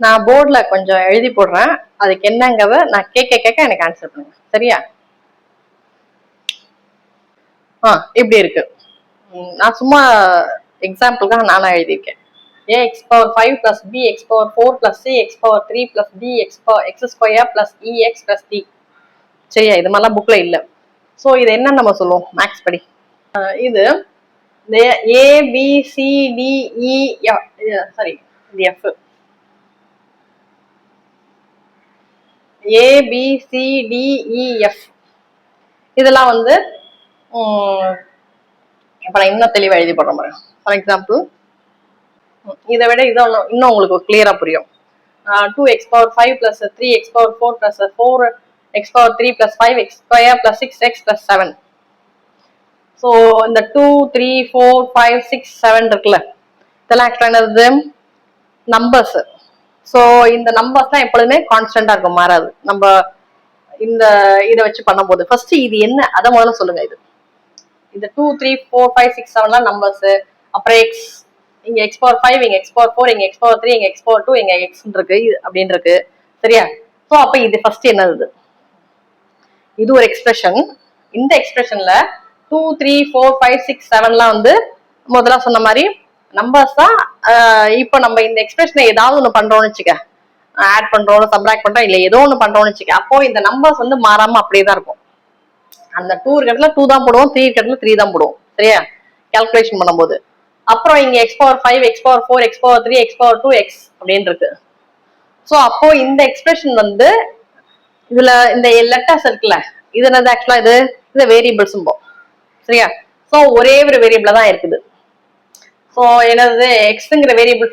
நான் போர்ட்ல கொஞ்சம் எழுதி போடுறேன், அதுக்கு என்னங்கிறத நான் கேட்க எனக்கு ஆன்சர் பண்ணுங்க. சரியா? இப்படி இருக்கு. நான் சும்மா எக்ஸாம்பிளுக்காக நானா எழுதியிருக்கேன். ax power 5 plus bx power 4 plus cx power 3 plus dx power x square plus ex plus d. சரியா? இது மாதிரிலாம் புக்ல இல்ல. ஸோ இது என்ன நம்ம சொல்லுவோம் மேக்ஸ் படி? இது A B C D E sorry இது F. A B C D E F இதெல்லாம் வந்து இப்ப நான் இன்னும் தெளிவா எழுதி போடுற மாதிரி. ஃபார் எக்ஸாம்பிள் இதை விட இதை இன்னும் உங்களுக்கு கிளியரா புரியும். 2x power 5 plus 3x power 4 plus 4x power 3 plus 5x square plus 6x plus 7. So இந்த 2 3 4 5 6 7 இருக்குல்ல, இதெல்லாம் ஆக்சுவலா என்னது நம்பர்ஸ். ஸோ இந்த நம்பர்ஸ் தான் எப்பொழுதுமே கான்ஸ்டன்டா இருக்கும், மாறாது. நம்ம இந்த இதை வச்சு பண்ணும்போது ஃபர்ஸ்ட் இது என்ன அதை முதல்ல சொல்லுங்க. இது 2 3 4 5 6 7 நம்பர்ஸ். அப்புறம் எக்ஸ், இங்க எக்ஸ் பவர் 5, இங்க எக்ஸ் பவர் 4, இங்க எக்ஸ் பவர் 3, இங்க எக்ஸ் பவர் 2, இங்க எக்ஸ் இருக்கு அப்படின்னு இருக்கு. சரியா? ஸோ அப்ப இது ஃபர்ஸ்ட் என்னது? இது ஒரு எக்ஸ்பிரஷன். இந்த எக்ஸ்பிரஷன்ல 2 3 4 5 6 7 வந்து முதல்ல சொன்ன மாதிரி நம்பர்ஸ் தான். இப்போ நம்ம இந்த எக்ஸ்பிரஷனை ஏதாவது ஒன்று பண்றோம்னு வச்சுக்க, ஆட் பண்றோம், சப்ராக்ட் பண்றோம், இல்ல ஏதோ ஒன்று பண்றோம்னு வச்சுக்க, அப்போ இந்த நம்பர்ஸ் வந்து மாறாம அப்படியே தான் இருக்கும். அந்த 2 இருக்கிறதுல 2 தான் போடுவோம், 3 இருக்கிறதுல 3 தான் போடுவோம். சரியா? கால்குலேஷன் பண்ணும்போது. அப்புறம் இங்க X power 5, X power 4, X power 3, X power 2, X அப்படின்னு இருக்கு. ஸோ அப்போ இந்த எக்ஸ்பிரஷன் வந்து இதுல இந்த லெட்டர்ஸ் இருக்குல்ல, இது என்னது ஆக்சுவலா இது வேரியபிள்ஸ். சரியா? ஸோ ஒரே ஒரு வேரியபிள் தான் இருக்குது. ஸோ என்னது எக்ஸ்ங்கிற வேரியபிள்,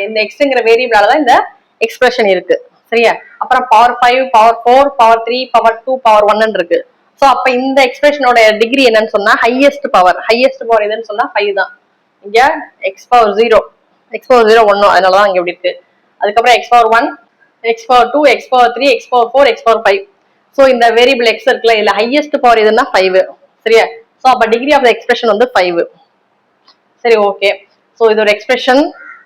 இந்த எக்ஸ்ங்கிற வேரியபிளால தான் இந்த எக்ஸ்பிரஷன் இருக்கு. சரியா? அப்புறம் power 5, power 4, power 3, power 2, power 1 இருக்கு. ஸோ அப்ப இந்த எக்ஸ்பிரஷனோட டிகிரி என்னன்னு சொன்னா ஹையஸ்ட் பவர் எதுன்னு சொன்னா 5 தான். இங்க எக்ஸ் பவர் 0 1, அதனாலதான் இங்க இப்படி இருக்கு. அதுக்கப்புறம் X power 1, X power 2, X power 3, X power 4, X power 5. So இந்த வேரியபிள் எக்ஸ் இருக்குல்ல, இதுல ஹையஸ்ட் பவர் எதுன்னா 5. சரியா? ஸோ அப்ப டிகிரி ஆஃப் த எக்ஸ்பிரஷன் வந்து 5. சரி, ஓகே. ஸோ இது ஒரு எக்ஸ்பிரஷன்.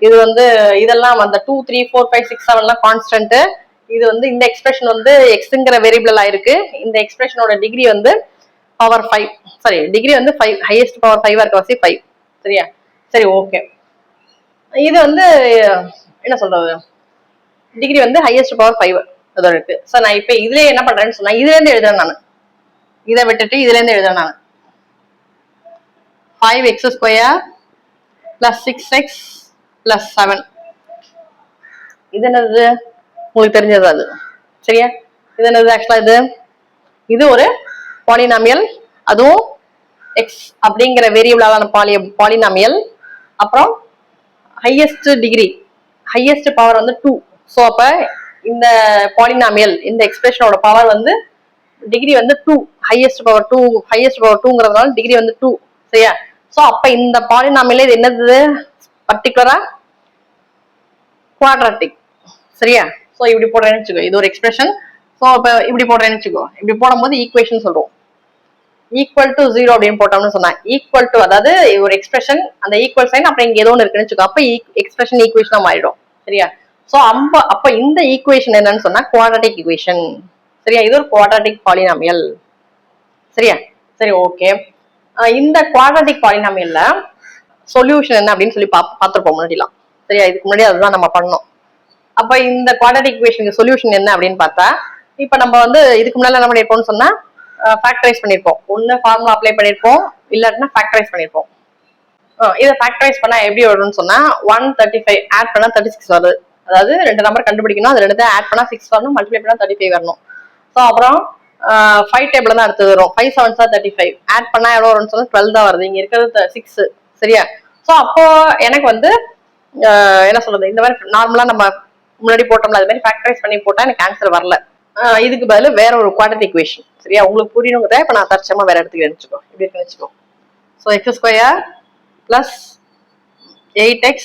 இது வந்து இதெல்லாம் அந்த 2 3 4 5 6 7 கான்ஸ்டன்ட். இது வந்து இந்த எக்ஸ்பிரஷன் வந்து எக்ஸ்ங்கிற வேரியபிள் ஆயிருக்கு. இந்த எக்ஸ்பிரஷனோட டிகிரி வந்து பவர் 5. சாரி, டிகிரி வந்து 5, ஹையஸ்ட் பவர் 5 இருக்க வசி 5. சரியா? சரி, ஓகே. இது வந்து என்ன சொல்றது, டிகிரி வந்து ஹையஸ்ட் பவர் 5 அதோட இருக்கு. ஸோ நான் இப்ப இதுல என்ன பண்றேன்னு சொன்னா இதுல இருந்து எழுதுறேன் நான். இதை விட்டுட்டு இதுல இருந்து எழுதுறேன் நான். 5x square plus 6x plus 7. இது என்னது உங்களுக்கு தெரிஞ்சது அது. சரியா? இது என்னது ஆக்சுவலா இது ஒரு பாலினாமியல், அதுவும் எக்ஸ் அப்படிங்கிற வேரியபிளான பாலினாமியல். அப்புறம் ஹையஸ்ட் டிகிரி, ஹையஸ்ட் பவர் வந்து 2. ஸோ அப்ப இந்த பாலினாமியல், இந்த எக்ஸ்பிரஷனோட பவர் வந்து டிகிரி வந்து 2, ஹையஸ்ட் பவர் 2ங்கிறதுனால டிகிரி வந்து 2. சரியா? ஸோ அப்ப இந்த பாலினாமியல் இது என்னது பர்டிகுலரா குவாட்ராட்டிக். சரியா? ஸோ இப்படி போடுறேன்னு வச்சுக்கோ, இது ஒரு எக்ஸ்பிரஷன். ஸோ இப்போ இப்படி போடுறேன்னு வச்சுக்கோ, இப்படி போடும்போது ஈக்குவேஷன் சொல்றோம். ஈக்குவல் டு 0 அப்படின்னு போட்டோம்னு சொன்னா ஈக்குவல் டு, அதாவது ஒரு எக்ஸ்பிரஷன், அந்த ஈக்குவல் சைன் அப்புறம் இங்க ஏதோ ஒன்று இருக்குன்னு வச்சுக்கோ, அப்ப எக்ஸ்பிரஷன் ஈக்குவேஷனா மாறிடும். சரியா? ஸோ அப்ப இந்த ஈக்குவேஷன் என்னன்னு சொன்னா குவாட்ராட்டிக் ஈக்குவேஷன். சரியா? இது ஒரு குவாட்ராட்டிக் பாலினாமியல். சரியா? சரி, ஓகே. இந்த குவாட்ராட்டிக் பாலினாமியல்ல சொல்யூஷன் என்ன அப்படின்னு சொல்லி பார்த்துருப்போம் முன்னாடிலாம். சரியா? இதுக்கு முன்னாடி அதுதான் நம்ம பண்ணோம். அப்ப இந்த குவாட்ராட்டிக் ஈக்குவேஷனுக்கு சொல்யூஷன் என்ன அப்படின்னு பார்த்தா, இப்ப நம்ம வந்து இதுக்கு முன்னாடி என்ன பண்ணிருப்போம்னு சொன்னா ஃபேக்டரைஸ் பண்ணிருப்போம். ஒன்னு ஃபார்முலா அப்ளை பண்ணிருப்போம், இல்லாட்டினா ஃபேக்டரைஸ் பண்ணிருப்போம். இதை ஃபேக்டரைஸ் பண்ணா எப்படி வரும்னு சொன்னா 135 ஆட் பண்ணா 36 வருது. அதாவது 2 நம்பர் கண்டுபிடிக்கணும், அது 2 ஆட் பண்ணா 6 வரணும், மல்டிப்ளை பண்ணா 35 வரணும். ஸோ அப்புறம் 5 டேபிள் தான் அடுத்தது வரும். 5 7s 35 ஆட் பண்ணா எவ்வளவு வரும்னு சொன்னா 12 தான் வருது. இங்க இருக்கிறது 6. சரியா? ஸோ அப்போ எனக்கு வந்து என்ன சொல்றது, இந்த மாதிரி நார்மலா நம்ம முன்னாடி போட்டோம்ல அது மாதிரி ஃபேக்டரைஸ் பண்ணி போட்டா எனக்கு ஆன்சர் வரல. இதுக்கு பதில் வேற ஒரு குவாட்ராட்டிக் ஈக்குவேஷன். சரியா? உங்களுக்கு புரியணுங்கிறத இப்ப நான் தற்சமா வேற இடத்துக்கு நினைச்சுக்கோ, இப்படி இருக்கு நினைச்சுக்கோ. So x square plus 8x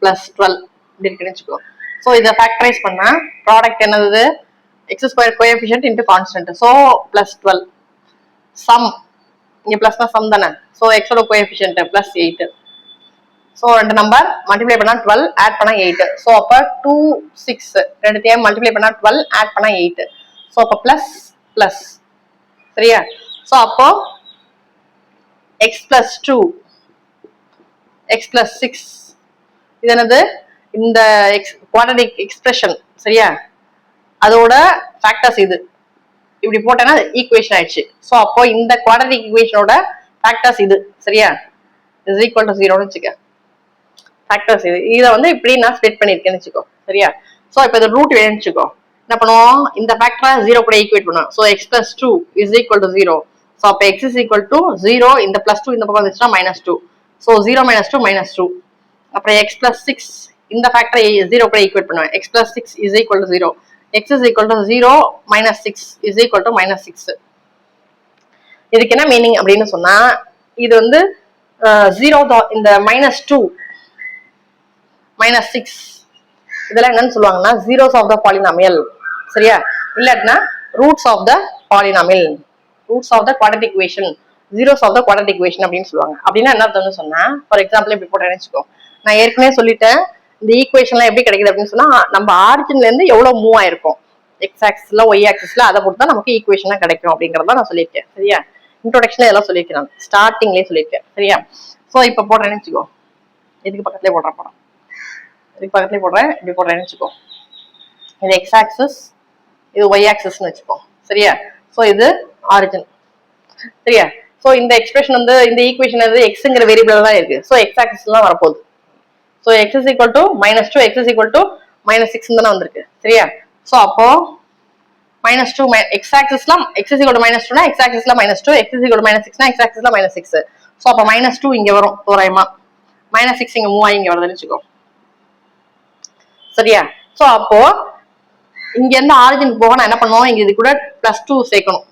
plus 12 இப்படி இருக்கு நினைச்சுக்கோ. ஸோ இதை ஃபேக்டரைஸ் பண்ணா ப்ராடக்ட் என்னது, x square coefficient into constant. So plus 12 sum, இங்க பிளஸ்னா சம் தானே. ஸோ எக்ஸோட கோஎஃபிஷியன்ட் பிளஸ் 8. ஸோ ரெண்டு நம்பர் மல்டிப்ளை பண்ணா 12 ஆட் பண்ணா 8. ஸோ அப்போ 2 6 ரெண்டுத்தையும் மல்டிப்ளை பண்ணா 12 ஆட் பண்ணா 8. ஸோ அப்போ பிளஸ் பிளஸ் சரியா. ஸோ அப்போ x plus 2 x plus 6 இது என்னது இந்த குவாட்ரடிக் எக்ஸ்பிரஷன் சரியா, அதோட ஃபேக்டர்ஸ் இது இப்படி போட்டேன்னா ஈக்குவேஷன் ஆயிடுச்சு. ஸோ அப்போ இந்த குவாட்ரடிக் ஈக்குவேஷனோட ஃபேக்டர்ஸ் இது சரியா, இஸ் ஈக்குவல் டு 0ன்னு வச்சுக்க. ஃபேக்டர்ஸ் இது இதை வந்து இப்படி நான் ஸ்ப்ளிட் பண்ணியிருக்கேன்னு வச்சுக்கோ சரியா. ஸோ இப்போ இது ரூட் வேணும்னு வச்சுக்கோ, என்ன பண்ணுவோம் இந்த ஃபேக்டரை 0 கூட ஈக்குவேட் பண்ணுவோம். So x plus 2 is equal to 0. So அப்போ x இஸ் ஈக்குவல் டு 0, இந்த பிளஸ் 2 இந்த பக்கம் வந்துச்சுன்னா -2. ஸோ 0 - 2 -2. அப்புறம் x plus 6 இந்த ஃபேக்டரை 0 கூட ஈக்குவேட் பண்ணுவேன். x plus 6 is equal to 0. x is equal to 0 minus 6 is equal to -6. இதுக்கு என்ன மீனிங் அப்படின்னு சொன்னா, இது வந்து 0 இந்த -2 -6 இதெல்லாம் என்னன்னு சொல்லுவாங்கன்னா zeros of the polynomial சரியா, இல்லாட்டினா roots of the polynomial, roots of the quadratic equation, zeros of the quadratic equation அப்படின்னு சொல்லுவாங்க. அப்படின்னா என்ன அர்த்தம்னு சொன்னா, ஃபார் எக்ஸாம்பிள் இப்படி போட்டு நினைச்சுக்கோ, நான் ஏற்கனவே சொல்லிட்டேன் இந்த ஈக்குவேஷன்லாம் எப்படி கிடைக்குது அப்படின்னு சொன்னா, நம்ம ஆரிஜின்ல இருந்து எவ்வளவு மூவ் ஆயிருக்கும் எக்ஸ் ஆக்சிஸ்ல ஒய் ஆக்சிஸ்ல அதை பொறுத்து தான் நமக்கு ஈக்குவேஷனா கிடைக்கும் அப்படிங்கறத நான் சொல்லியிருக்கேன் சரியா. இன்ட்ரோடக்ஷன்ல இதெல்லாம் சொல்லியிருக்கேன், ஸ்டார்டிங்லேயே சொல்லியிருக்கேன் சரியா. ஸோ இப்போ போடுறேன்னு வச்சுக்கோ, இதுக்கு பக்கத்துலேயே போடுறேன் படம், இதுக்கு பக்கத்துலேயே போடுறேன், இப்படி போடுறேன்னு வச்சுக்கோ. இது எக்ஸ் ஆக்சிஸ், இது ஒய் ஆக்சிஸ்ன்னு வச்சுக்கோ சரியா. ஸோ இது ஆரிஜின் சரியா. ஸோ இந்த எக்ஸ்பிரஷன் வந்து இந்த ஈக்குவேஷன் வந்து எக்ஸுங்கிற வேரியபிள் தான் இருக்கு. ஸோ எக்ஸ் ஆக்சிஸ்லாம் வரப்போகுது. So x is equal to -2, x is equal to -6 தானே வந்திருக்கு சரியா. ஸோ அப்போ -2 எக்ஸ் ஆக்சிஸ்ல எக்ஸ் இஸ் ஈக்குவல் டு -2னா எக்ஸ் ஆக்சிஸ்ல -2, எக்ஸ் இஸ் ஈக்குவல் டு -6னா எக்ஸ் ஆக்சிஸ்ல -6. ஸோ அப்போ -2 இங்க வரும் தோராயமா, -6 இங்க மூவ் ஆகி இங்க வருதுன்னு வச்சுக்கோ சரியா. ஸோ அப்போ இங்க இருந்து ஆரிஜின் போக நான் என்ன பண்ணுவோம், இங்க இது கூட +2 சேர்க்கணும்,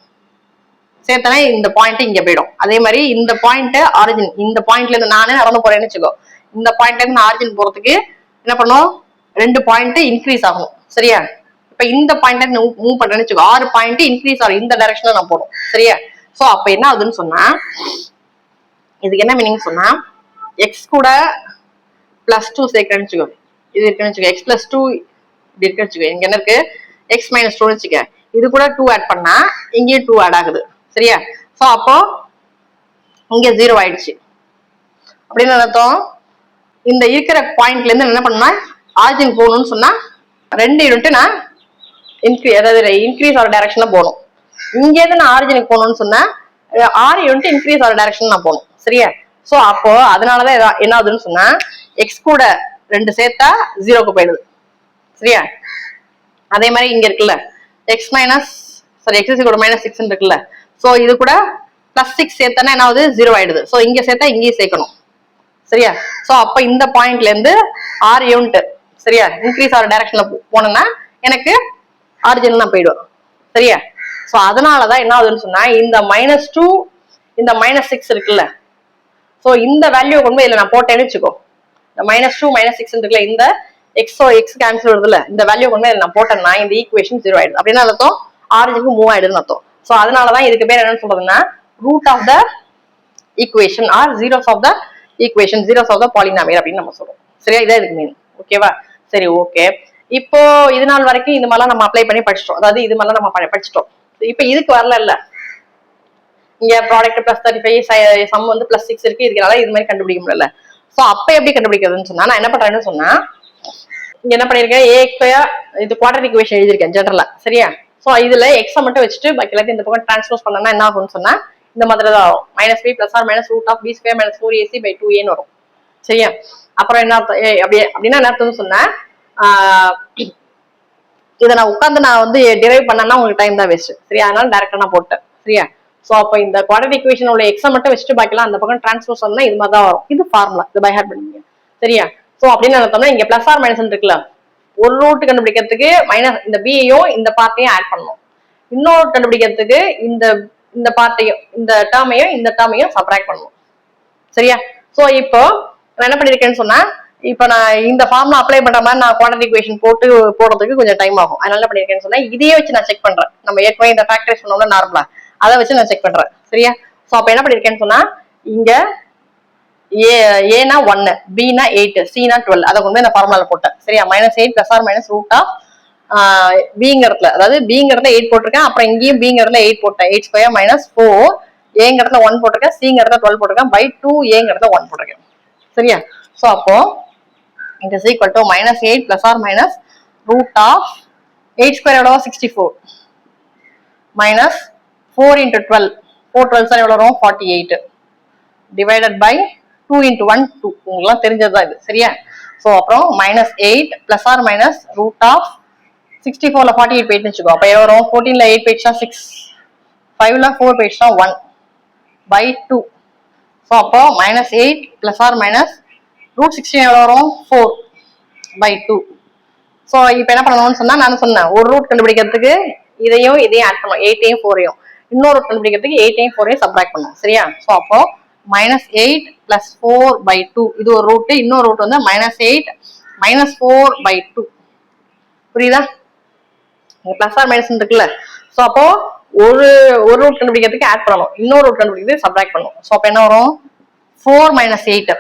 சேர்த்தனா இந்த பாயிண்ட் இங்க போயிடும். அதே மாதிரி இந்த பாயிண்ட் ஆரிஜின், இந்த பாயிண்ட்ல இருந்து நானே நடந்து போறேன்னு வச்சுக்கோ, இந்த பாயிண்ட்ல இருந்து ஆரிஜின் போறதுக்கு என்ன பண்ணுவோம், 2 பாயிண்ட் இன்க்ரீஸ் ஆகும் சரியா. இப்ப இந்த பாயிண்ட் மூவ் பண்றேன்னு வச்சுக்கோ, 6 பாயிண்ட் இன்க்ரீஸ் ஆகும், இந்த டைரக்ஷன்ல நான் போடும் சரியா. சோ அப்ப என்ன ஆகுதுன்னு சொன்னா, இதுக்கு என்ன மீனிங் சொன்னா, எக்ஸ் கூட +2 சேர்க்கறேன்னு வச்சுக்கோ, இது இருக்குன்னு வச்சுக்கோ, எக்ஸ் +2 இப்படி இருக்குன்னு வச்சுக்கோ, இங்க என்ன இருக்கு x - 2 வச்சுக்க, இது கூட 2 ஆட் பண்ணா இங்கேயும் 2 ஆட் ஆகுது சரியா. சோ அப்போ இங்க 0 ஆயிடுச்சு அப்படின்னு அர்த்தம். இந்த இருக்கிற பாயிண்ட்ல இருந்து என்ன பண்ணா, ஆரிஜின் போகணும்னு சொன்னா 2 யூனிட் நான் இன்க்ரீஸ் ஆகிற டைரக்ஷன்ல போகணும். இங்க இருந்து நான் ஆரிஜினுக்கு போகணும்னு சொன்னா 6 யூனிட் இன்க்ரீஸ் ஆகிற டைரக்ஷன் நான் போகணும் சரியா. சோ அப்போ அதனாலதான் என்ன ஆகுதுன்னு சொன்னா, எக்ஸ் கூட 2 சேர்த்தா 0க்கு போயிடுது சரியா. அதே மாதிரி இங்க இருக்குல்ல எக்ஸ் இஸ் கூட -6 இருக்குல்ல, சோ இது கூட +6 சேர்த்தனா என்ன ஆகுது, 0 ஆயிடுது. சோ இங்க சேர்த்தா இங்கேயும் சேர்க்கணும் சரியா. சோ அப்ப இந்த பாயிண்ட்ல இருந்து 6 யூனிட் சரியா இன்க்ரீஸ் ஆகிற டைரக்ஷன்ல போனேன்னா எனக்கு ஆரிஜின் நான் போயிடுவேன் சரியா. சோ அதனாலதான் என்ன ஆகுதுன்னு சொன்னா, இந்த -2 இந்த -6 இருக்குல்ல, சோ இந்த வேல்யூ கொண்டு போய் இதுல நான் போட்டேன்னு வச்சுக்கோ, இந்த -2 -6 இருக்குல்ல, இந்த எக்ஸ் கேன்சல் வருதுல்ல, இந்த வேல்யூ கொண்டு போய் நான் போட்டேன்னா இந்த ஈக்குவேஷன் 0 ஆயிடுது அப்படின்னா அர்த்தம் ஆரிஜினுக்கு மூவ் ஆயிடுதுன்னு அர்த்தம். சோ அதனாலதான் இதுக்கு பேர் என்னன்னு சொல்றதுன்னா root of the equation or zeros of the equation, zeros of the polynomial அப்படின்னு நம்ம சொல்றோம் சரியா. இதான் இதுக்கு மீனிங் ஓகேவா. சரி ஓகே, இப்போ இது நாள் வரைக்கும் இது மாதிரிலாம் நம்ம அப்ளை பண்ணி படிச்சிட்டோம், அதாவது இது மாதிரிலாம் நம்ம படிச்சிட்டோம். இப்ப இதுக்கு வரல இல்ல, இங்க ப்ராடக்ட் +35 சம் வந்து +6 இருக்கு, இதுனால இது மாதிரி கண்டுபிடிக்க முடியல. சோ அப்ப எப்படி கண்டுபிடிக்கிறதுன்னு சொன்னா, நான் என்ன பண்றேன்னு சொன்னா, இங்க என்ன பண்ணிருக்கேன், இது குவாட்ரடிக் ஈக்குவேஷன் எழுதிருக்கேன் ஜெனரலா சரியா. சோ இதுல எக்ஸ மட்டும் வச்சுட்டு பாக்கி எல்லாத்தையும் இந்த பக்கம் டிரான்ஸ்போஸ் பண்ணா என்ன ஆகும்னு சொன்னா, இந்த மாதிரி தான் வரும், -b + or -√b² - 4ac/2a வரும் சரியா. அப்புறம் என்ன அர்த்தம் அப்படின்னா என்ன அர்த்தம்னு சொன்னா, இதை நான் உட்காந்து நான் வந்து டிரைவ் பண்ணேன்னா உங்களுக்கு டைம் தான் வேஸ்ட் சரியா, அதனால டைரக்டா நான் போட்டேன் சரியா. சோ அப்ப இந்த குவாட்ரடிக் ஈக்குவேஷன் உள்ள எக்ஸ மட்டும் வச்சுட்டு பாக்கலாம் அந்த பக்கம் டிரான்ஸ்போஸ் பண்ணா இது மாதிரி தான் வரும். இது ஃபார்முலா, இது பை ஹார்ட் பண்ணுவீங்க சரியா. சோ அப்படின்னு அர்த்தம்னா இங்க +or - இருக்குல்ல, ஒரு ரூட் கண்டுபிடிக்கிறதுக்கு இந்த பியையும் இந்த பார்ட்டையும் ஆட் பண்ணணும், இன்னொரு கண்டுபிடிக்கிறதுக்கு இந்த பார்ட்டையும் இந்த டேர்மையும் சப்ட்ராக்ட் பண்ணணும் சரியா. சோ இப்போ நான் என்ன பண்ணிருக்கேன்னு சொன்னா, இப்ப நான் இந்த ஃபார்முலா அப்ளை பண்ற மாதிரி நான் குவாட்ரடிக் ஈக்குவேஷன் போடுறதுக்கு கொஞ்சம் டைம் ஆகும். அதனால என்ன பண்ணிருக்கேன்னு சொன்னா, இதையே வச்சு நான் செக் பண்றேன், நம்ம ஏற்கனவே இந்த ஃபேக்டரைஸ் பண்ணோம்ல நார்மலா, அதை வச்சு நான் செக் பண்றேன் சரியா. சோ அப்ப என்ன பண்ணிருக்கேன்னு சொன்னா, இங்க ஏனா 1, பினா 8, சினா 12. அதை கொண்டு போய் இந்த ஃபார்முலால போட்டேன். சரியா? -8 + or √, பிங்கிறதுல, அதாவது பிங்கிறதுல 8 போட்டிருக்கேன். அப்புறம் இங்கேயும் பிங்கிறதுல 8 போட்டேன். 8² - 4, ஏங்கிறதுல 1 போட்டிருக்கேன், சிங்கிறதுல 12 போட்டிருக்கேன், by 2 ஏங்கிறதுல 1 போட்டிருக்கேன். சரியா? சோ அப்போ it is equal to -8 + or √8² எவ்வளவு? 64 minus 4 into 12, 4 12 எவ்வளவு வரும்? 48 divided by 2 into 1 2. உங்களுக்கு தெரிஞ்சதுதான் இது. சரியா? சோ அப்புறம் -8 + or √64 ல 48 போயிட்டு வச்சுக்கோ. அப்ப எவ்வளவு வரும்? 14 ல 8 போயிடுச்சா 6, 5 ல 4 போயிடுச்சா 1 by 2. சோ அப்போ -8 + or √16 எவ்வளவு வரும்? 4 by 2. சோ இப்போ என்ன பண்ணணும்னு சொன்னா, நான் சொன்னேன் ஒரு ரூட் கண்டுபிடிக்கிறதுக்கு இதையும் ஆட் பண்ணணும், 8ஐயும் 4ஐயும். இன்னொரு ரூட் கண்டுபிடிக்கிறதுக்கு 8ஐயும் 4ஐயும் சப்ட்ராக்ட் பண்ணணும். சரியா? சோ அப்போ -8 + 4 by 2 இது ஒரு ரூட். இன்னொரு ரூட் வந்து -8 - 4 by 2. புரியுதா? பிளஸ் ஆர் மைனஸ் இருக்குல்ல. சோ அப்போ ஒரு ரூட் கண்டுபிடிக்கிறதுக்கு ஆட் பண்ணணும், இன்னொரு ரூட் கண்டுபிடிக்கிறதுக்கு சப்ட்ராக்ட் பண்ணணும். சோ அப்போ என்ன வரும்? 4 - 8.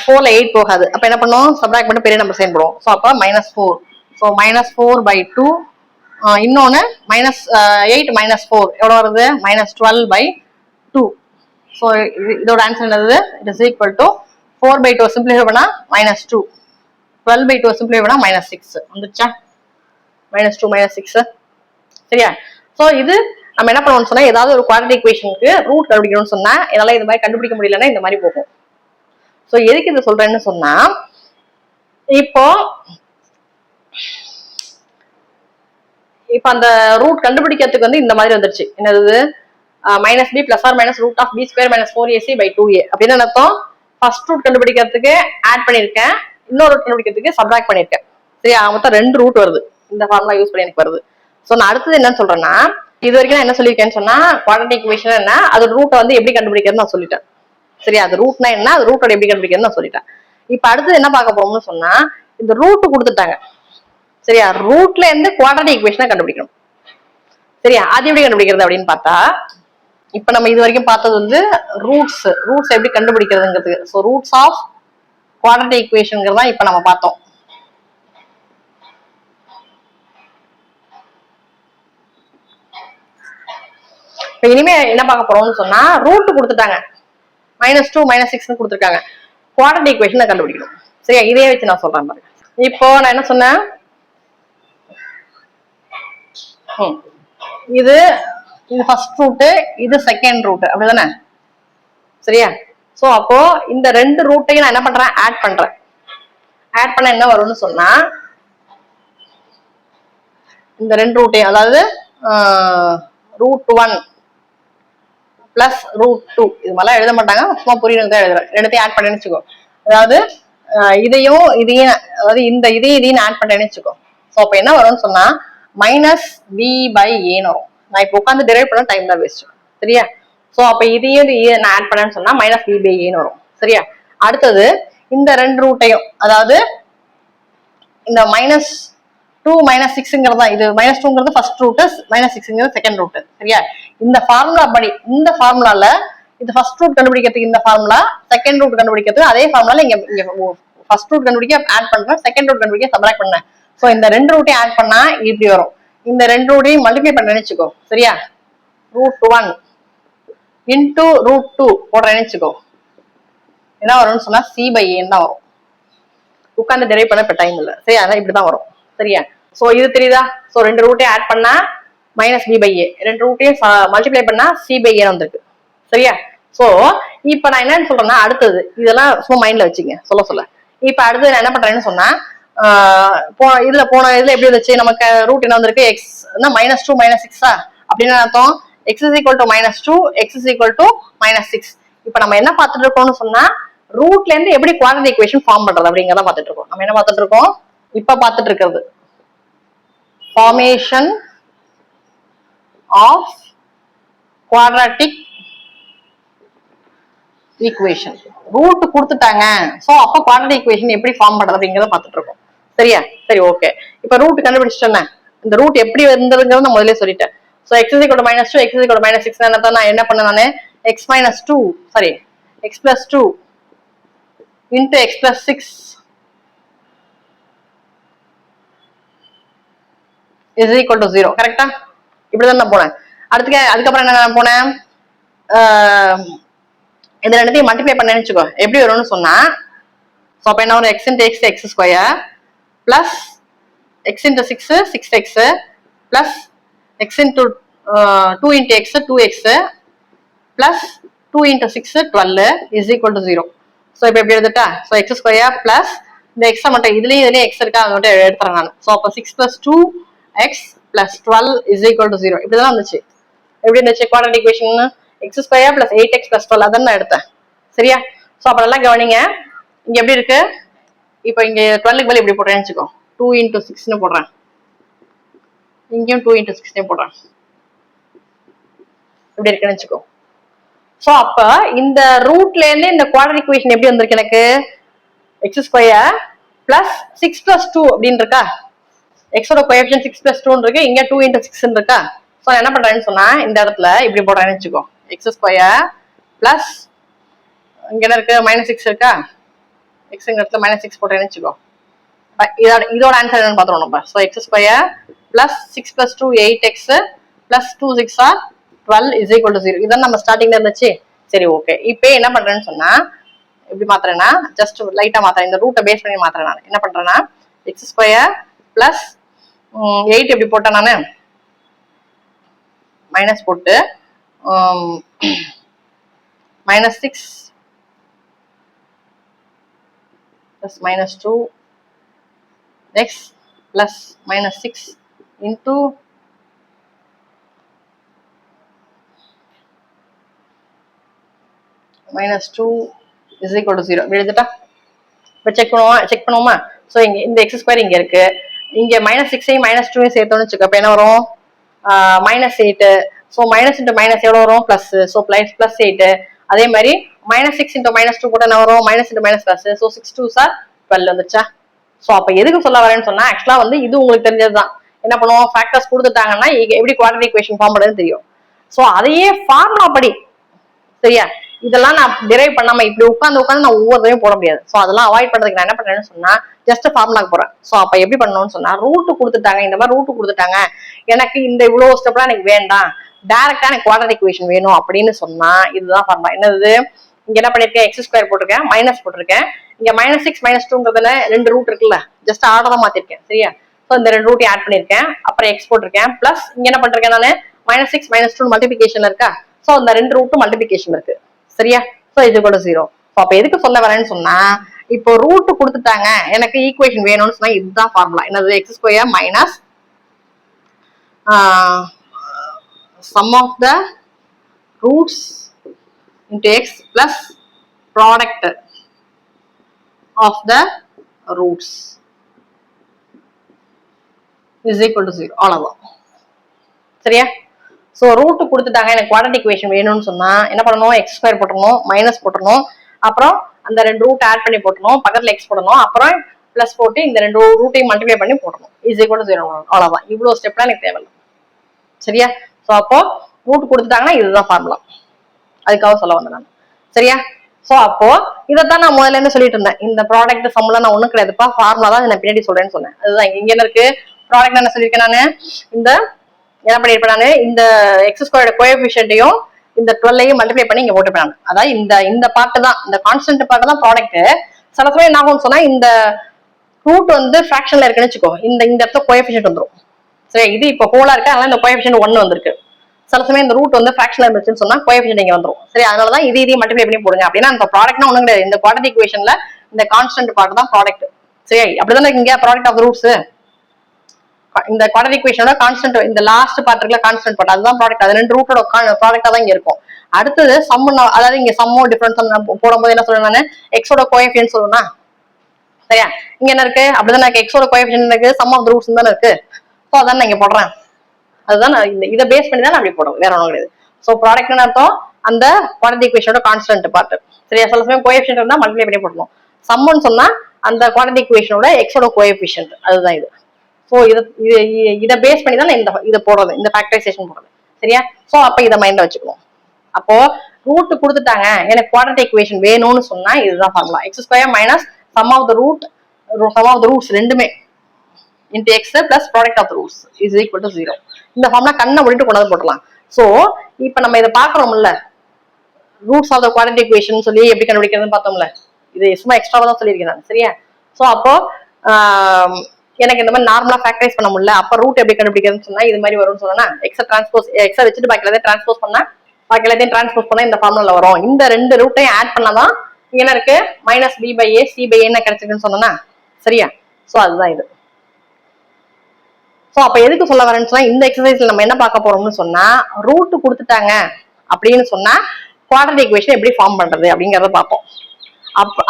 4ல 8 போகாது. அப்ப என்ன பண்ணும்? சப்ட்ராக்ட் பண்ணி பெரிய நம்பர் சைன் போடுவோம். சோ அப்ப -4. So -4 by 2. இன்னொன்னு -8 - 4 எவ்வளவு வருது? -12 by 2. சோ இதோட ஆன்சர் என்னது? It is equal to 4 by 2 simplify பண்ணா -2, 12 by 2 சிம்பிளிஃபை பண்ணா -6 வந்துச்சா? -2 -6. சரியா? சோ இது நம்ம என்ன பண்ணுவோம்னு சொன்னா, ஏதாவது ஒரு குவாட்ரேட்டிக் ஈக்குவேஷனுக்கு ரூட் கண்டுபிடிக்கணும்னு சொன்னா, என்னால இந்த மாதிரி கண்டுபிடிக்க முடியலன்னா இந்த மாதிரி போகும். சோ எதுக்கு இதை சொல்றேன்னு சொன்னா, இப்போ அந்த ரூட் கண்டுபிடிக்கிறதுக்கு வந்து இந்த மாதிரி வந்துருச்சு. என்னது? -b + or √b² - 4ac by 2a. அப்படின்னு அர்த்தம். ஃபர்ஸ்ட் ரூட் கண்டுபிடிக்கிறதுக்கு ஆட் பண்ணிருக்கேன், இன்னொரு ரூட் கண்டுபிடிக்கிறதுக்கு சப்ட்ராக்ட் பண்ணிருக்கேன். சரியா? மொத்தம் 2 ரூட் வருது. இந்த ஃபார்முலா யூஸ் பண்ணி எனக்கு வருது. சோ நான் அடுத்தது என்ன சொல்றேன்னா, இது வரைக்கும் நான் என்ன சொல்லியிருக்கேன்னு சொன்னா, குவாட்ரேட்டிக் ஈக்குவேஷன் என்ன, அது ரூட்டை வந்து எப்படி கண்டுபிடிக்கிறதுன்னு நான் சொல்லிட்டேன். சரியா? அது ரூட்னா என்ன, அது ரூட்டோட எப்படி கண்டுபிடிக்கிறதுன்னு நான் சொல்லிட்டேன். இப்ப அடுத்தது என்ன பார்க்க போறோம்னு சொன்னா, இந்த ரூட் கொடுத்துட்டாங்க. சரியா? ரூட்ல இருந்து குவாட்ரேட்டிக் ஈக்குவேஷனை கண்டுபிடிக்கணும். சரியா? அது எப்படி கண்டுபிடிக்கிறது அப்படின்னு பார்த்தா, இப்ப நம்ம இது வரைக்கும் பார்த்தது வந்து ரூட்ஸ் எப்படி கண்டுபிடிக்கிறதுங்கிறது. சோ ரூட்ஸ் ஆஃப் குவாட்ரேட்டிக் ஈக்குவேஷன்ங்கிறதா இப்ப நம்ம பார்த்தோம். இனிமே என்ன பார்க்க போறோம்னு சொன்னா, ரூட் கொடுத்துட்டாங்க, -2 -6 கொடுத்துருக்காங்க, குவாட்ரேட்டிக் ஈக்குவேஷனை கண்டுபிடிக்கணும். சரியா? இதே வச்சு நான் சொல்றேன் பாருங்க. இப்போ நான் என்ன சொன்னேன், இது ஃபர்ஸ்ட் ரூட், இது செகண்ட் ரூட், அப்படிதானே? சரியா? சோ அப்போ இந்த 2 ரூட்டையும் நான் என்ன பண்றேன்? ஆட் பண்றேன். ஆட் பண்ண என்ன வரும்னு சொன்னா, இந்த 2 ரூட்டையும், அதாவது √1 + √2, இது மாதிரிலாம் எழுத மாட்டாங்க, சும்மா புரியணும் தான் எழுதுறேன். ரெண்டுத்தையும் ஆட் பண்ணேன்னு வச்சுக்கோ. அதாவது இதையும், அதாவது இதையும் ஆட் பண்ணேன்னு வச்சுக்கோ. சோ அப்ப என்ன வரும்னு சொன்னா, -b/a வரும். நான் இப்ப உட்காந்து டிரைவ் பண்ண டைம் தான் வேஸ்ட். சரியா? சோ அப்ப இதையும் நான் ஆட் பண்ணேன்னு சொன்னா -b/a வரும். சரியா? அடுத்தது இந்த 2 ரூட்டையும், அதாவது இந்த -2 -6ங்கிறது தான், இது -2ங்கிறது ஃபர்ஸ்ட் ரூட், -6ங்கிறது செகண்ட் ரூட். சரியா? இந்த ஃபார்முலா படி, இந்த ஃபார்முலால இது ஃபர்ஸ்ட் ரூட் கண்டுபிடிக்கிறதுக்கு இந்த ஃபார்முலா, செகண்ட் ரூட் கண்டுபிடிக்கிறதுக்கு அதே ஃபார்முலால இங்க ஃபர்ஸ்ட் ரூட் கண்டுபிடிக்க ஆட் பண்றேன், செகண்ட் ரூட் கண்டுபிடிக்க சப்ட்ராக்ட் பண்ணேன். சோ இந்த 2 ரூட்டையும் ஆட் பண்ணா இப்படி வரும். இந்த 2 ரூட்டையும் மல்டிப்ளை பண்ணேன்னு வச்சுக்கோ. சரியா? √1 into √2 போடுறேன்னு வச்சுக்கோ. என்ன வரும்னு சொன்னா c/a தான் வரும். உட்காந்து டெரைவ் பண்ண இப்ப டைம் இல்ல. சரியா? அதான் இப்படிதான் வரும். சரியா? சோ இது தெரியுதா? சோ 2 ரூட்டையும் ஆட் பண்ணா -b/a, 2 ரூட்டையும் மல்டிப்ளை பண்ணா c/a வந்திருக்கு. சரியா? சோ இப்ப நான் என்ன சொல்றேன்னா, அடுத்தது இதெல்லாம் சும்மா மைண்ட்ல வச்சுங்க, சொல்ல இப்ப அடுத்தது நான் என்ன பண்றேன்னு சொன்னா, இதுல எப்படி வந்துச்சு நமக்கு? ரூட் என்ன வந்திருக்கு? x -2 -6 அப்படின்னு அர்த்தம். x is equal to -2, x is equal to -6. இப்ப நம்ம என்ன பார்த்துட்டு இருக்கோம்னு சொன்னா, ரூட்ல இருந்து எப்படி குவாட்ரேட்டிக் ஈக்குவேஷன் ஃபார்ம் பண்றது அப்படிங்கறத பார்த்துட்டு இருக்கோம். நம்ம என்ன பார்த்துட்டு இருக்கோம்? இப்ப பார்த்துட்டு இருக்கிறது formation of quadratic equation. Root கொடுத்துட்டாங்க, சோ அப்ப குவாட்ரேட்டிக் ஈக்குவேஷன் எப்படி ஃபார்ம் பண்றது அப்படிங்கறத பார்த்துட்டு இருக்கோம். சரியா? சரி, ஓகே. இப்ப ரூட் கண்டுபிடிச்சிட்டேன். இந்த ரூட் எப்படி வந்ததுங்கிறத நான் முதல்ல சொல்லிட்டேன். So x is equal to -2, x is equal to -6 நான் என்ன பண்ணேன்? நானு x minus 2 sorry x plus 2 into x plus 6 is equal to 0. கரெக்டா? இப்படிதான் நான் போனேன். அதுக்கப்புறம் என்ன நான் போனேன், இது ரெண்டுத்தையும் மல்டிப்ளை பண்ண நினைச்சுக்கோ. எப்படி வரும்னு சொன்னா, ஸோ அப்போ என்ன வரும், X into X X square plus X into six six X plus X into 2 into X 2x plus 2 into 6 12 is equal to 0. So இப்போ எப்படி எழுதுட்டா, ஸோ எக்ஸ் ஸ்கொயர் பிளஸ் இந்த எக்ஸை மட்டும் இதுலேயும் எக்ஸ் இருக்கா அதை மட்டும் எடுத்துறேன் நான். ஸோ அப்போ 6 + 2x + 12 இஸ் ஈக்குவல் டு 0. இப்படிதான் வந்துச்சு. எப்படி இருந்துச்சு quadratic equation, X square plus 8x + 12 அதான் நான் எடுத்தேன். சரியா? ஸோ அப்போ நல்லா கவனிங்க, இங்க எப்படி இருக்கு, இப்போ இங்க 12க்கு பதில் இப்படி போட்டேன்னு வச்சுக்கோ, 2 × 6ன்னு போடுறேன், இங்கேயும் 2 × 6 போடுறேன், இப்படி இருக்குன்னு வச்சுக்கோ. ஸோ அப்ப இந்த ரூட்ல இருந்து இந்த குவாட்ரேட்டிக் ஈக்குவேஷன் எப்படி வந்திருக்கு எனக்கு, எக்ஸ் ஸ்கொயர் பிளஸ் 6 + 2 அப்படின்னு இருக்கா, எக்ஸோட கோஎஃபிஷியன்ட் 6 + 2 இருக்கு, இங்க 2 × 6 இருக்கா. ஸோ என்ன பண்றேன்னு சொன்னா இந்த இடத்துல இப்படி போடுறேன்னு வச்சுக்கோ, எக்ஸ் ஸ்கொயர் பிளஸ் இங்க என்ன இருக்கு -6 இருக்கா, எக்ஸ்ங்க இடத்துல -6 போட்டேன்னு வச்சுக்கோ. இதோட ஆன்சர் என்னன்னு பாத்துறோம் நம்ம. So x square plus 6 + 2 8x plus 2 6 12 is equal to 0. இதான் நம்ம ஸ்டார்டிங்ல இருந்துச்சு. சரி ஓகே, இப்போ என்ன பண்றேன்னு சொன்னா எப்படி மாத்துறேன்னா, ஜஸ்ட் லைட்டா மாத்துறேன், இந்த ரூட்டை பேஸ் பண்ணி மாத்துறேன். நான் என்ன பண்றேன்னா எக்ஸ் ஸ்கொயர் பிளஸ் 8 எப்படி போட்டேன் நானு, மைனஸ் போட்டு -6 plus -2 x plus -6 into -2 is equal to 0. எழுதிட்டா? இப்போ செக் பண்ணுவோமா. ஸோ இங்க இந்த எக்ஸ் ஸ்கொயர் இங்க இருக்கு, இங்க -6ஐயும் -2ஐயும் சேர்த்தோம்னு வச்சுக்கோ, அப்போ என்ன வரும், -8. ஸோ மைனஸ் இன்ட்டு மைனஸ் எவ்வளோ வரும், பிளஸ். So plus 8. அதே மாதிரி -6 × -2 கூட என்ன வரும், minus into minus plus. So 6 2 12 வந்துச்சா. ஸோ அப்போ எதுக்கு சொல்ல வரேன்னு சொன்னா, ஆக்சுவலா வந்து இது உங்களுக்கு தெரிஞ்சதுதான். என்ன பண்ணுவோம், ஃபேக்டர்ஸ் கொடுத்துட்டாங்கன்னா எப்படி குவாட்ரேட்டிக் ஈக்குவேஷன் ஃபார்ம் பண்ணுறதுன்னு தெரியும். ஸோ அதையே ஃபார்முலா படி, சரியா, இதெல்லாம் நான் டிரைவ் பண்ணாம இப்படி உட்காந்து நான் ஒவ்வொருத்தையும் போட முடியாது. ஸோ அதெல்லாம் அவாய்ட் பண்றதுக்கு நான் என்ன பண்றேன்னு சொன்னா ஜஸ்ட் ஃபார்முலாக்கு போறேன். ஸோ அப்ப எப்படி பண்ணணும்னு சொன்னா, ரூட் கொடுத்துட்டாங்க, இந்த மாதிரி ரூட் கொடுத்துட்டாங்க, எனக்கு இந்த இவ்வளவு ஸ்டெப்லாம் எனக்கு வேண்டாம், டைரக்டா எனக்கு குவாட்ரேட்டிக் ஈக்குவேஷன் வேணும் அப்படின்னு சொன்னா இதுதான் ஃபார்முலா. என்னது, இங்க என்ன பண்ணிருக்கேன், எக்ஸ் ஸ்கொயர் போட்டிருக்கேன், மைனஸ் போட்டிருக்கேன், இங்க -6 -2ங்கிறதுல 2 ரூட் இருக்குல்ல, ஜஸ்ட் ஆர்டர் தான் மாத்திருக்கேன். சரியா? ஸோ இந்த 2 ரூட்டையும் ஆட் பண்ணிருக்கேன், அப்புறம் எக்ஸ் போட்டிருக்கேன், பிளஸ் இங்க என்ன பண்றேன் நான் -6 -2 மல்டிபிகேஷன் இருக்கா. ஸோ இந்த 2 ரூட்டும் மல்டிபிகேஷன் இருக்கு. சரியா? ஸோ இது கூட 0. ஸோ அப்ப எதுக்கு சொல்ல வரேன்னு சொன்னா, இப்போ ரூட் கொடுத்துட்டாங்க, எனக்கு ஈக்குவேஷன் வேணும்னு சொன்னா இதுதான் ஃபார்முலா. என்னது, x square minus sum of the roots into x plus product of the roots is equal to 0. அவ்வளவுதான். சரியா? ஸோ ரூட் கொடுத்துட்டாங்க, எனக்கு குவாட்ரேட்டிக் ஈக்குவேஷன் வேணும்னு சொன்னா என்ன பண்ணணும், எக்ஸ் ஸ்கொயர் போட்டணும், மைனஸ் போட்டணும், அப்புறம் அந்த 2 ரூட் ஆட் பண்ணி போட்டணும், பக்கத்துல எக்ஸ் போடணும், அப்புறம் பிளஸ் போட்டு இந்த 2 ரூட்டையும் மல்டிப்ளை பண்ணி போடணும், இஸ் ஈக்குவல் டு 0. அவ்வளவுதான். இவ்வளவு ஸ்டெப்லாம் எனக்கு தேவையில்லை. சரியா? ஸோ அப்போ ரூட் கொடுத்துட்டாங்கன்னா இதுதான் ஃபார்முலா, அதுக்காக சொல்ல வந்தேன் நான். சரியா? ஸோ அப்போ இதைத்தான் நான் முதல்ல இருந்து சொல்லிட்டு இருந்தேன், இந்த ப்ராடக்ட் சம்லாம் நான் ஒண்ணும் கிடையாதுப்பா, ஃபார்முலா தான் நான் பின்னாடி சொல்றேன்னு சொன்னேன். அதுதான் இங்க என்ன இருக்கு, ப்ராடக்ட் என்ன சொல்லியிருக்கேன் நானு, இந்த என்ன பண்ணிருப்பேன் நானு, இந்த எக்ஸ் ஸ்கொயரோட கோஎஃபிஷியன்ட்டையும் இந்த 12ஐயும் மல்டிப்ளை பண்ணி இங்க போட்டுப்பேன். அதாவது இந்த பார்ட் தான், இந்த கான்ஸ்டன்ட் பார்ட் தான் ப்ராடக்ட். சில சமயம் என்ன ஆகும்னு சொன்னா, இந்த ரூட் வந்து ஃபிராக்ஷன்ல இருக்குன்னு வச்சுக்கோ, இந்த இடத்துல கோஎஃபிஷியன்ட் வந்துடும். சரி, இது இப்போ ஹோலா இருக்கு, அதனால இந்த கோஎஃபிஷியன்ட் 1 வந்திருக்கு. சில சமயம் இந்த ரூட் வந்து ஃபிராக்ஷன்ல இருந்துச்சுன்னு சொன்னா கோஎஃபிஷியன்ட் இங்க வந்துடும். சரி, அதனாலதான் இதையும் மல்டிப்ளை பண்ணி போடுங்க. அப்படின்னா இந்த ப்ராடக்ட்னா ஒண்ணும் கிடையாது, இந்த குவாட்ரேட்டிக் ஈக்குவேஷன்ல இந்த கான்ஸ்டன்ட் பார்ட் தான் ப்ராடக்ட். சரி, அப்படிதானே இங்க ப்ராடக்ட் ஆஃப் ரூட்ஸ், இந்த குவாட்ரேட்டிக் ஈக்குவேஷனோட கான்ஸ்டன்ட், இந்த லாஸ்ட் பார்ட் இருக்குல கான்ஸ்டன்ட் பார்ட், அதுதான் ப்ராடக்ட். அது 2 ரூட்டோட ப்ராடக்டா தான் இங்க இருக்கும். அடுத்தது சம், அதாவது இங்க சம்மோ டிஃபரன்ஸ் போடும்போது என்ன சொல்றேன் நான், எக்ஸோட கோஎஃபிஷியன்ட் சொல்லணும்னா. சரியா? இங்க என்ன இருக்கு, அப்படிதான் எனக்கு எக்ஸோட கோஎஃபிஷியன்ட் இருக்கு, சம் ஆஃப் தி ரூட்ஸ் தானே இருக்கு. ஸோ அதான் நான் இங்க போடுறேன். அதுதான் இதை பேஸ் பண்ணி தான் நான் அப்படி போடுவேன், வேற ஒன்றும் கிடையாது. ஸோ ப்ராடக்ட்னு அர்த்தம் அந்த குவாட்ரேட்டிக் ஈக்குவேஷனோட கான்ஸ்டன்ட் பார்ட். சரியா? சில சமயம் கோஎஃபிஷியன்ட் இருந்தா மல்டிப்ளை பண்ணி போடணும். சம்முன்னு சொன்னா அந்த குவாட்ரேட்டிக் ஈக்குவேஷனோட எக்ஸோட கோஎஃபிஷியன்ட், அதுதான் இது. ஸோ இதை பேஸ் பண்ணி தான் இதை போடுறது, இந்த ஃபேக்டரைசேஷன் போடுறது. சரியா? ஸோ அப்ப இதை மைண்ட்ல வச்சுக்கணும். அப்போ ரூட் கொடுத்துட்டாங்க எனக்கு குவாட்ரேட்டிக் ஈக்குவேஷன் வேணும்னு சொன்னா இதுதான் formula. X square minus sum of the roots ரெண்டுமே into x plus product of the roots is equal to 0. இந்த ஃபார்முலா கண்ணை மூடிட்டு கொண்டு வந்து போடலாம். சோ இப்போ நம்ம இதை பாக்குறோம்ல, roots of the quadratic equation சொல்லி எப்படி கண்டுபிடிக்கிறதுன்னு பார்த்தோம்ல, இது சும்மா எக்ஸ்ட்ராவா தான் சொல்லியிருக்கேன் நான், சரியா? சோ அப்போ எனக்கு இந்த மாதிரி நார்மலா ஃபேக்டரைஸ் பண்ண முடியல, அப்ப ரூட் எப்படி கண்டுபிடிக்கிறதுன்னு சொன்னா இது மாதிரி வரும்னு சொன்னா எக்ஸை வச்சுட்டு பாக்கி எல்லாத்தையும் டிரான்ஸ்போஸ் பண்ணா இந்த ஃபார்முலால வரும். இந்த ரெண்டு ரூட்டையும் ஆட் பண்ணாதான் என்ன இருக்கு, minus B by A C by ஏன்னு கிடைச்சிருக்குன்னு சொன்னா, சரியா? சோ அதுதான் இது. சோ அப்ப எதுக்கு சொல்ல வரேன்னு சொன்னா, இந்த எக்ஸசைஸ்ல நம்ம என்ன பார்க்க போறோம்னு சொன்னா, ரூட் கொடுத்துட்டாங்க அப்படின்னு சொன்னா குவாட்ரேட்டிக் ஈக்குவேஷன் எப்படி ஃபார்ம் பண்றது அப்படிங்கறத பார்ப்போம்.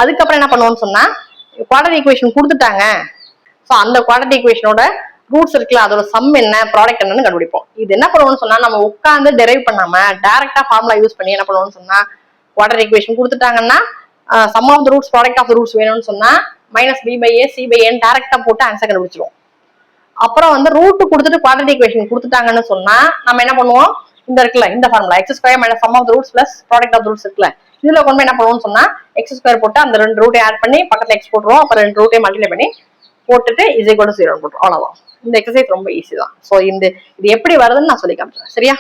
அதுக்கப்புறம் என்ன பண்ணுவோம்னு சொன்னா, குவாட்ரேட்டிக் ஈக்குவேஷன் கொடுத்துட்டாங்க, சோ அந்த குவாட்ரேட்டிக் ஈக்குவேஷனோட ரூட்ஸ் இருக்குல்ல, அதோட சம் என்ன, ப்ராடக்ட் என்னன்னு கண்டுபிடிப்போம். இது என்ன பண்ணுவோம்னு சொன்னா, நம்ம உட்காந்து டெரைவ் பண்ணாம டைரக்டா ஃபார்முலா யூஸ் பண்ணி என்ன பண்ணுவோம்னு சொன்னா, குவாட்ரேட்டிக் ஈக்குவேஷன் கொடுத்துட்டாங்கன்னா sum of the roots product of the roots வேணும்னு சொன்னா minus B by A C by ஏன்னு டைரக்டா போட்டு ஆன்சர் கண்டுபிடிச்சிருவோம். அப்புறம் வந்து ரூட் கொடுத்துட்டு குவாட்ரேட்டிக் ஈக்குவேஷன் கொடுத்துட்டாங்கன்னு சொன்னா நம்ம என்ன பண்ணுவோம், இந்த இருக்குல்ல இந்த formula x square minus sum of the roots plus product of the roots இருக்குல்ல, இதுல கொண்டு என்ன பண்ணுவோம்னு சொன்னா எக்ஸ் ஸ்கொயர் போட்டு அந்த ரெண்டு ரூட்டை ஆட் பண்ணி பக்கத்துல எக்ஸ் போட்டுருவோம், அப்புறம் ரெண்டு ரூட்டை மல்டிப்ளை பண்ணி போட்டுட்டு இஸ் ஈக்குவல் டு 0 போட்டுரும். அவ்வளவுதான். இந்த எக்ஸசைஸ் ரொம்ப ஈஸி தான். சோ இது எப்படி வருதுன்னு நான் சொல்லி காமிச்சேன், சரியா?